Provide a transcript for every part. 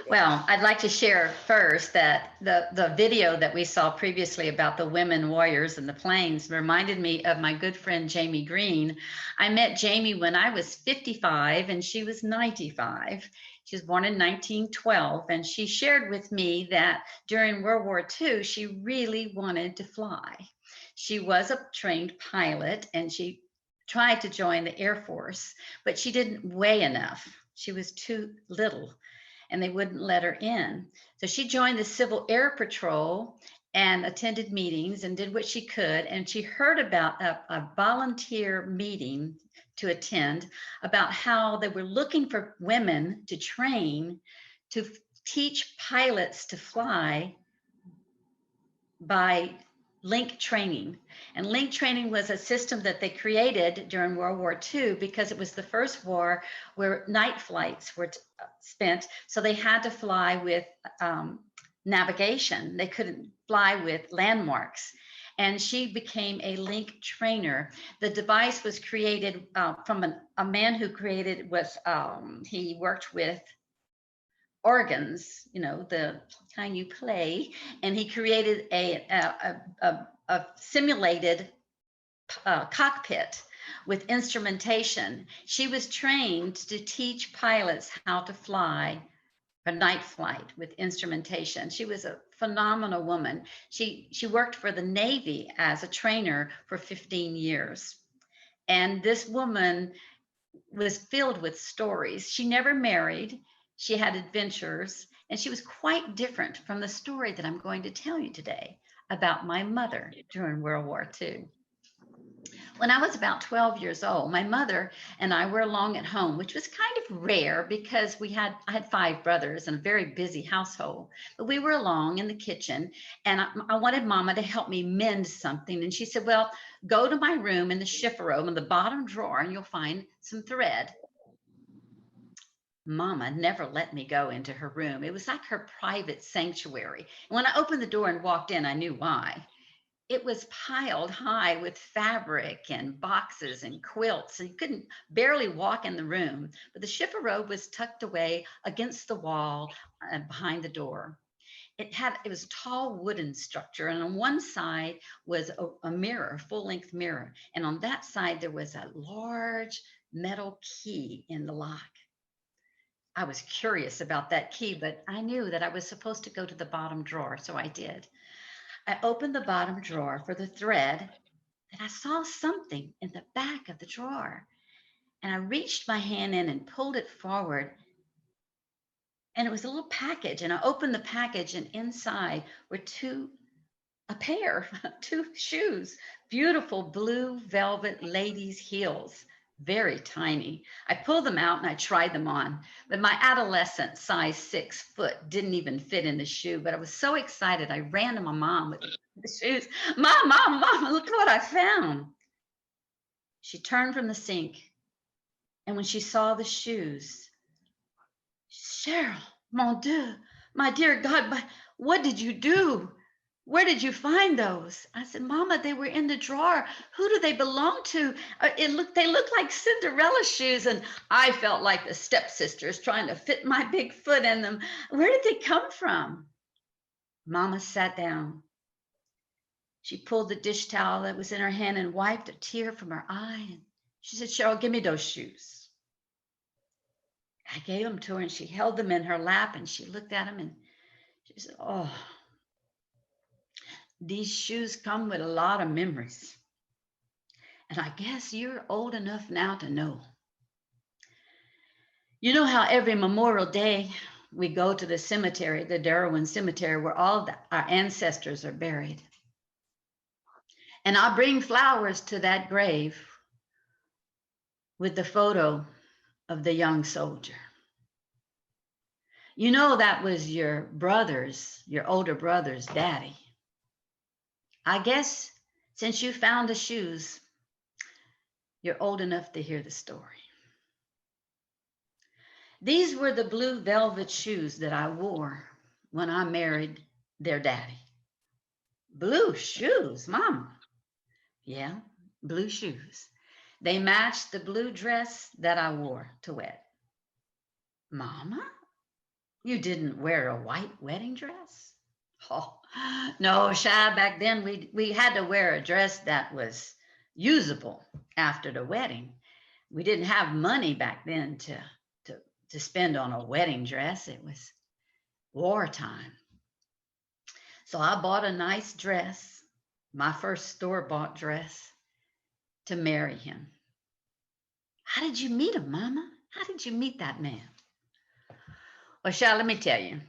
Well, I'd like to share first that the video that we saw previously about the women warriors in the plains reminded me of my good friend Jamie Green. I met Jamie when I was 55 and she was 95. She was born in 1912, and she shared with me that during World War II, she really wanted to fly. She was a trained pilot and she tried to join the Air Force, but she didn't weigh enough. She was too little and they wouldn't let her in. So she joined the Civil Air Patrol and attended meetings and did what she could. And she heard about a volunteer meeting to attend about how they were looking for women to train to teach pilots to fly by link training. And link training was a system that they created during World War II because it was the first war where night flights were spent. So they had to fly with navigation. They couldn't fly with landmarks. And she became a link trainer. The device was created from a man who created was he worked with organs, you know, the kind you play, and he created a simulated cockpit with instrumentation. She was trained to teach pilots how to fly a night flight with instrumentation. She was a phenomenal woman. She worked for the Navy as a trainer for 15 years. And this woman was filled with stories. She never married. She had adventures, and she was quite different from the story that I'm going to tell you today about my mother during World War II. When I was about 12 years old, my mother and I were alone at home, which was kind of rare because I had 5 brothers and a very busy household. But we were alone in the kitchen, and I wanted Mama to help me mend something. And she said, "Well, go to my room in the chifforobe in the bottom drawer, and you'll find some thread." Mama never let me go into her room. It was like her private sanctuary. And when I opened the door and walked in, I knew why. It was piled high with fabric and boxes and quilts, and you couldn't barely walk in the room. But the chifforobe was tucked away against the wall behind the door. It was a tall wooden structure, and on one side was a mirror, full-length mirror, and on that side there was a large metal key in the lock. I was curious about that key, but I knew that I was supposed to go to the bottom drawer, so I did. I opened the bottom drawer for the thread, and I saw something in the back of the drawer. And I reached my hand in and pulled it forward, and it was a little package. And I opened the package, and inside were two shoes, beautiful blue velvet ladies' heels, very tiny. I pulled them out and I tried them on, but my adolescent size 6 foot didn't even fit in the shoe. But I was so excited, I ran to my mom with the shoes. Mom, look what I found. She turned from the sink, and when she saw the shoes, Cheryl, mon Dieu, my dear God, but what did you do? Where did you find those? I said, Mama, they were in the drawer. Who do they belong to? They look like Cinderella shoes. And I felt like the stepsisters trying to fit my big foot in them. Where did they come from? Mama sat down. She pulled the dish towel that was in her hand and wiped a tear from her eye. And she said, Cheryl, give me those shoes. I gave them to her, and she held them in her lap, and she looked at them, and she said, oh, these shoes come with a lot of memories. And I guess you're old enough now to know. You know how every Memorial Day we go to the cemetery, the Darwin Cemetery, where all our ancestors are buried. And I bring flowers to that grave with the photo of the young soldier. You know that was your older brother's daddy. I guess since you found the shoes, you're old enough to hear the story. These were the blue velvet shoes that I wore when I married their daddy. Blue shoes, Mama. Yeah, blue shoes. They matched the blue dress that I wore to wed. Mama, You didn't wear a white wedding dress? Oh, no, Shy. Back then we had to wear a dress that was usable after the wedding. We didn't have money back then to to spend on a wedding dress. It was wartime. So I bought a nice dress, my first store-bought dress, to marry him. How did you meet him, Mama? How did you meet that man? Well, Shy, let me tell you.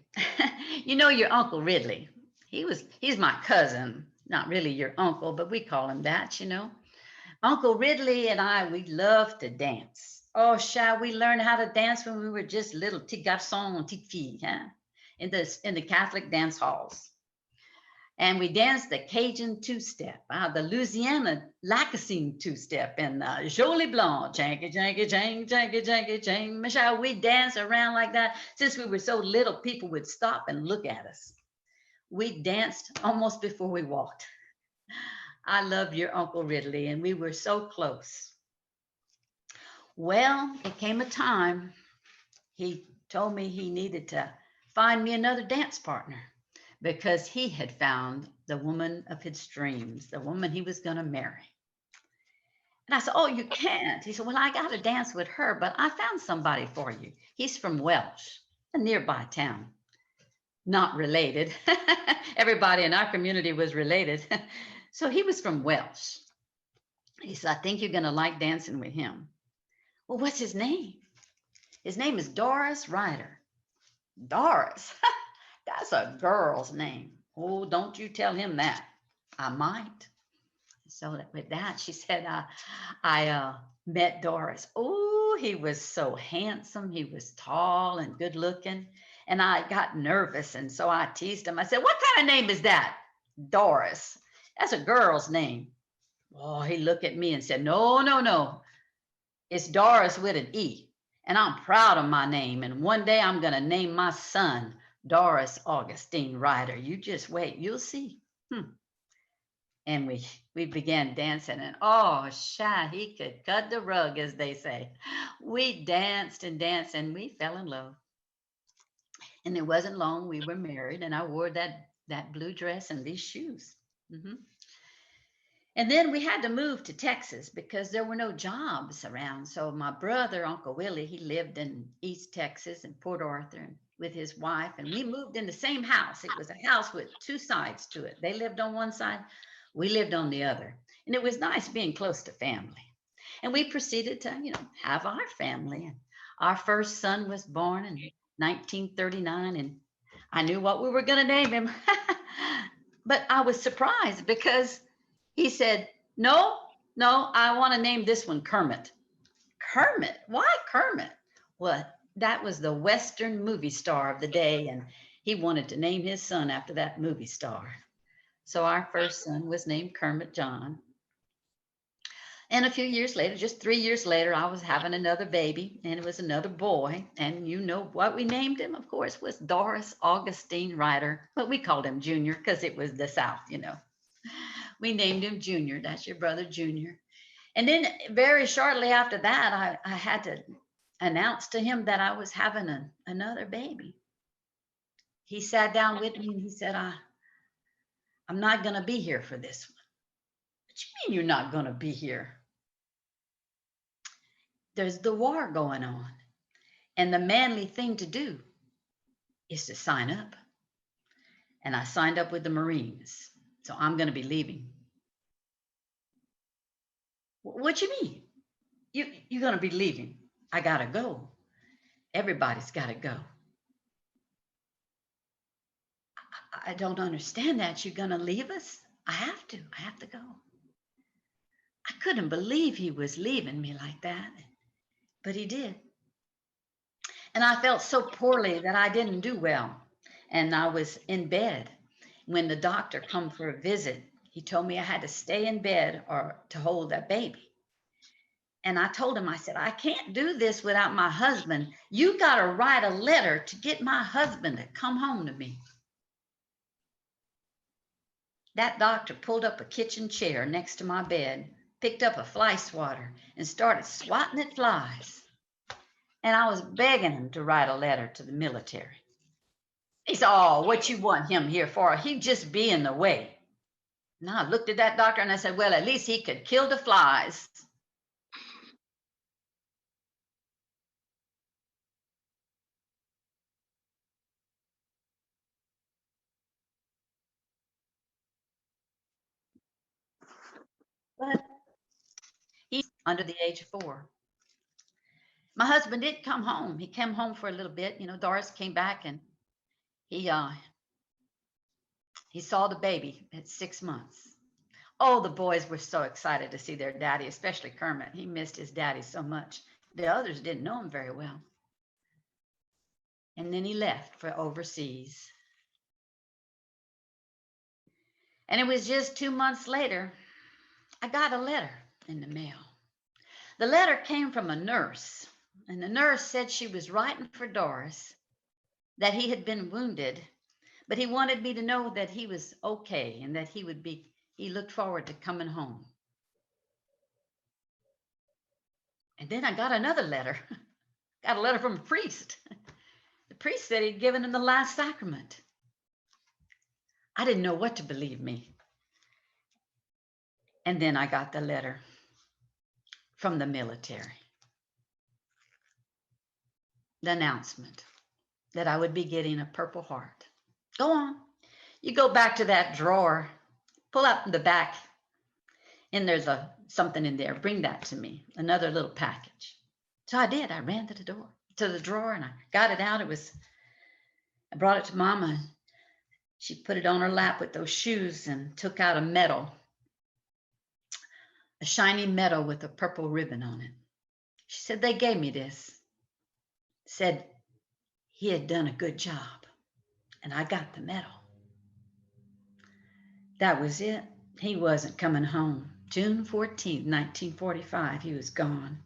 You know your Uncle Ridley. He's my cousin, not really your uncle, but we call him that, you know. Uncle Ridley and I, we love to dance. Oh, Shy, we learned how to dance when we were just little petits garçons, petites filles, huh? In the Catholic dance halls. And we danced the Cajun two-step, the Louisiana Lacassine two-step, and Jolie Blanc, janky, janky, jang, janky, janky, jang. Michelle, we danced around like that. Since we were so little, people would stop and look at us. We danced almost before we walked. I love your Uncle Ridley, and we were so close. Well, it came a time he told me he needed to find me another dance partner because he had found the woman of his dreams, the woman he was going to marry. And I said, "Oh, you can't." He said, "Well, I got to dance with her, but I found somebody for you. He's from Welsh, a nearby town. Not related. Everybody in our community was related." So he was from Welsh. He said, "I think you're going to like dancing with him." Well, what's his name? His name is Doris Ryder. Doris? That's a girl's name. Oh, don't you tell him that. I might. So with that, she said, I met Doris. Oh, he was so handsome. He was tall and good looking. And I got nervous. And so I teased him. I said, "What kind of name is that?" "Doris. That's a girl's name." Oh, he looked at me and said, "No, no, no. It's Doris with an E. And I'm proud of my name. And one day I'm going to name my son Doris Augustine Ryder. You just wait. You'll see." And we began dancing. And oh, Shy, he could cut the rug, as they say. We danced and danced, and we fell in love. And it wasn't long. We were married, and I wore that blue dress and these shoes. hmm And then we had to move to Texas because there were no jobs around. So my brother, Uncle Willie, he lived in East Texas in Port Arthur with his wife, and we moved in the same house. It was a house with two sides to it. They lived on one side, we lived on the other. And it was nice being close to family. And we proceeded to, have our family. And our first son was born in 1939, and I knew what we were going to name him. But I was surprised because he said, "No, no, I want to name this one Kermit." Kermit? Why Kermit? Well, that was the Western movie star of the day, and he wanted to name his son after that movie star. So our first son was named Kermit John. And a few years later, just 3 years later, I was having another baby, and it was another boy. And you know what we named him, of course, was Doris Augustine Ryder. But we called him Junior because it was the South. We named him Junior. That's your brother, Junior. And then very shortly after that, I had to announce to him that I was having another baby. He sat down with me and he said, I'm not going to be here for this one." "What you mean you're not going to be here?" "There's the war going on. And the manly thing to do is to sign up." And I signed up with the Marines. So I'm going to be leaving. "What you mean? You're going to be leaving?" "I got to go. Everybody's got to go." I don't understand that. You're going to leave us?" I have to go." I couldn't believe he was leaving me like that, but he did. And I felt so poorly that I didn't do well. And I was in bed. When the doctor come for a visit, he told me I had to stay in bed or to hold that baby. And I told him, I said, "I can't do this without my husband. You got to write a letter to get my husband to come home to me." That doctor pulled up a kitchen chair next to my bed, picked up a fly swatter, and started swatting at flies. And I was begging him to write a letter to the military. He said, oh, what you want him here for? He'd just be in the way. And I looked at that doctor and I said, well, at least he could kill the flies. But he's under the age of 4. My husband did come home. He came home for a little bit. Doris came back and he he saw the baby at 6 months. Oh, the boys were so excited to see their daddy, especially Kermit. He missed his daddy so much. The others didn't know him very well. And then he left for overseas. And it was just 2 months later, I got a letter in the mail. The letter came from a nurse, and the nurse said she was writing for Doris, that he had been wounded, but he wanted me to know that he was okay and that he looked forward to coming home. And then I got another letter. Got a letter from a priest. The priest said he'd given him the last sacrament. I didn't know what to believe me. And then I got the letter from the military. The announcement that I would be getting a Purple Heart. Go on. You go back to that drawer, pull out the back, and there's something in there. Bring that to me, another little package. So I did. I ran to the drawer, and I got it out. I brought it to Mama. She put it on her lap with those shoes and took out a medal, a shiny medal with a purple ribbon on it. She said, they gave me this. Said he had done a good job, and I got the medal. That was it. He wasn't coming home. June 14th, 1945, he was gone.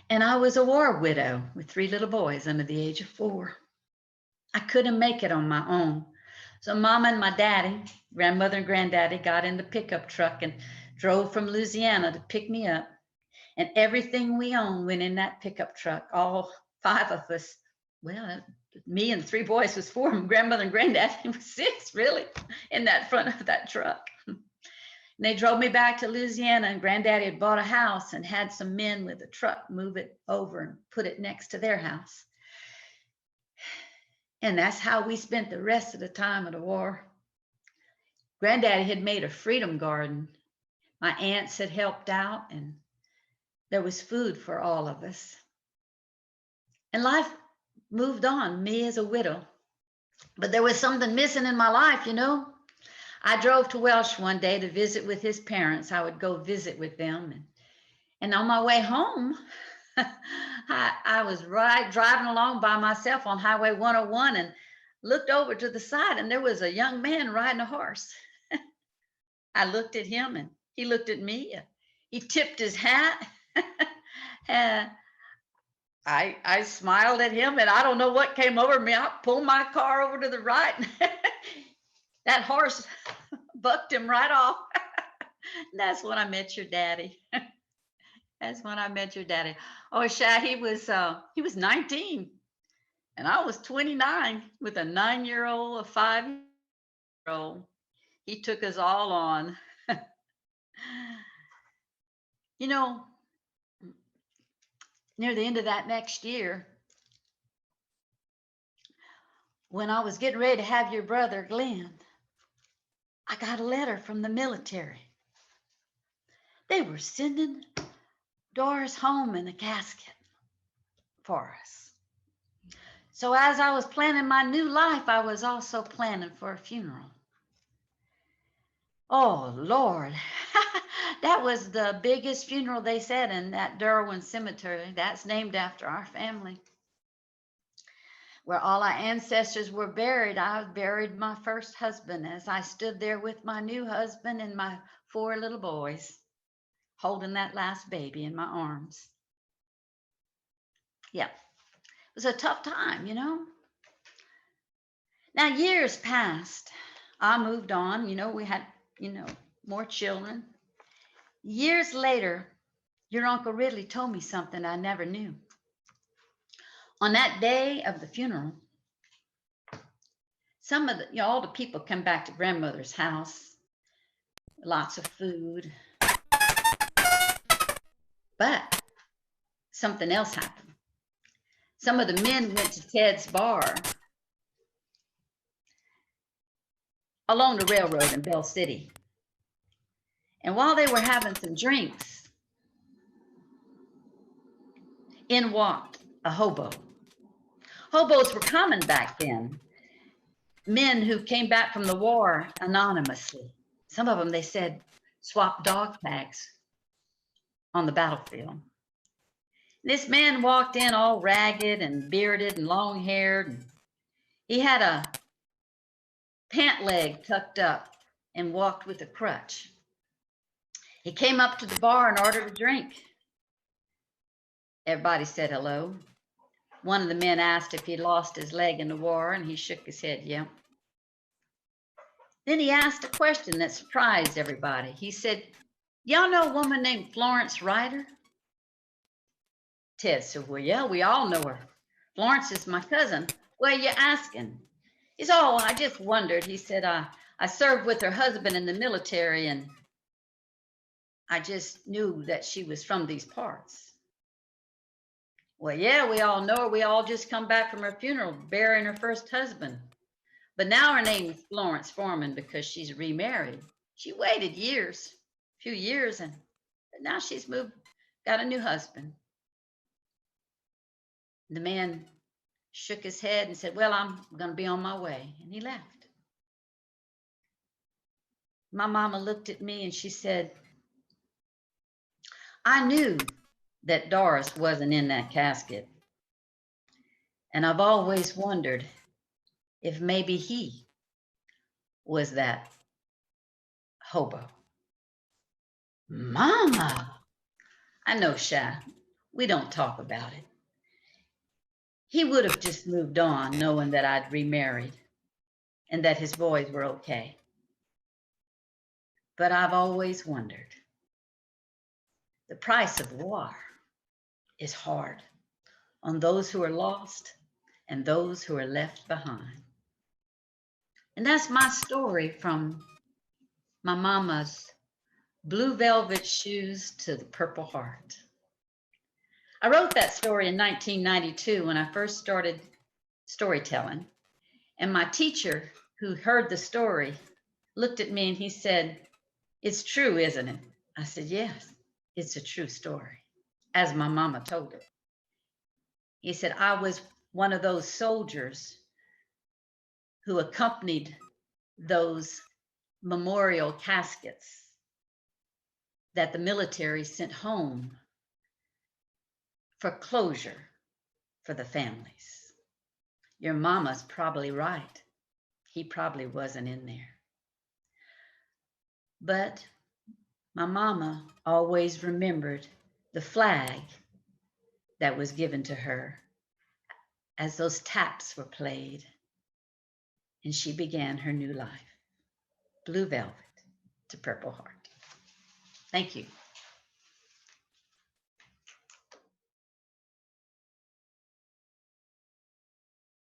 And I was a war widow with 3 little boys under the age of 4. I couldn't make it on my own. So Mama and my daddy, grandmother and granddaddy, got in the pickup truck and drove from Louisiana to pick me up. And everything we owned went in that pickup truck, all 5 of us. Well, me and 3 boys was 4, and grandmother and granddaddy was 6, really, in that front of that truck. And they drove me back to Louisiana, and granddaddy had bought a house and had some men with a truck move it over and put it next to their house. And that's how we spent the rest of the time of the war. Granddaddy had made a freedom garden. My aunts had helped out, and there was food for all of us. And life moved on, me as a widow. But there was something missing in my life, I drove to Welsh one day to visit with his parents. I would go visit with them. And on my way home, I was driving along by myself on Highway 101 and looked over to the side, and there was a young man riding a horse. I looked at him, and he looked at me. He tipped his hat. And I smiled at him, and I don't know what came over me. I pulled my car over to the right. That horse bucked him right off. That's when I met your daddy. That's when I met your daddy. Oh, Shad, he was 19, and I was 29 with a 9-year-old, a 5-year-old. He took us all on. Near the end of that next year, when I was getting ready to have your brother, Glenn, I got a letter from the military. They were sending Doris home in a casket for us. So as I was planning my new life, I was also planning for a funeral. Oh, Lord. That was the biggest funeral, they said, in that Derwin Cemetery. That's named after our family. Where all our ancestors were buried, I buried my first husband as I stood there with my new husband and my 4 little boys, holding that last baby in my arms. Yeah, it was a tough time, Now, years passed. I moved on. We had, more children. Years later, your Uncle Ridley told me something I never knew. On that day of the funeral, Some of the, all the people come back to grandmother's house, lots of food, but something else happened. Some of the men went to Ted's bar along the railroad in Bell City. And while they were having some drinks, in walked a hobo. Hobos were common back then. Men who came back from the war anonymously. Some of them, they said, swapped dog tags on the battlefield. This man walked in all ragged and bearded and long-haired. He had a pant leg tucked up and walked with a crutch. He came up to the bar and ordered a drink. Everybody said hello. One of the men asked if he'd lost his leg in the war, and he shook his head, yeah. Then he asked a question that surprised everybody. He said, y'all know a woman named Florence Ryder? Ted said, well, yeah, we all know her. Florence is my cousin. What are you asking? He said, oh, I just wondered. He said, I served with her husband in the military, and I just knew that she was from these parts. Well, yeah, we all know her. We all just come back from her funeral, burying her first husband. But now her name is Florence Foreman because she's remarried. She waited a few years, but now she's moved, got a new husband. The man shook his head and said, well, I'm going to be on my way. And he left. My mama looked at me and she said, I knew that Doris wasn't in that casket. And I've always wondered if maybe he was that hobo. Mama, I know, Shy, we don't talk about it. He would have just moved on knowing that I'd remarried and that his boys were okay. But I've always wondered. The price of war is hard on those who are lost and those who are left behind. And that's my story from my mama's blue velvet shoes to the Purple Heart. I wrote that story in 1992 when I first started storytelling. And my teacher, who heard the story, looked at me and he said, it's true, isn't it? I said, yes, it's a true story, as my mama told it. He said, I was one of those soldiers who accompanied those memorial caskets that the military sent home for closure for the families. Your mama's probably right. He probably wasn't in there. But my mama always remembered the flag that was given to her as those taps were played, and she began her new life. Blue velvet to Purple Heart. Thank you.